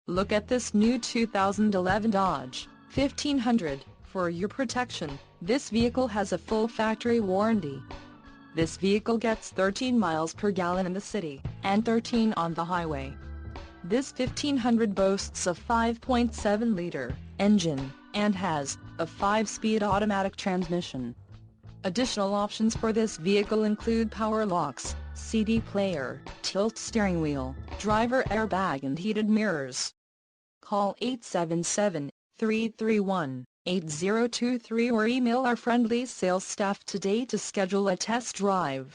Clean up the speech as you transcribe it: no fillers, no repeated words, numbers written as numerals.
Look at this new 2011 Dodge 1500. For your protection, this vehicle has a full factory warranty. This vehicle gets 13 miles per gallon in the city, and 13 on the highway. This 1500 boasts a 5.7-liter engine, and has a 5-speed automatic transmission. Additional options for this vehicle include power locks, CD player, tilt steering wheel, driver airbag and heated mirrors. Call 877-331-8023 or email our friendly sales staff today to schedule a test drive.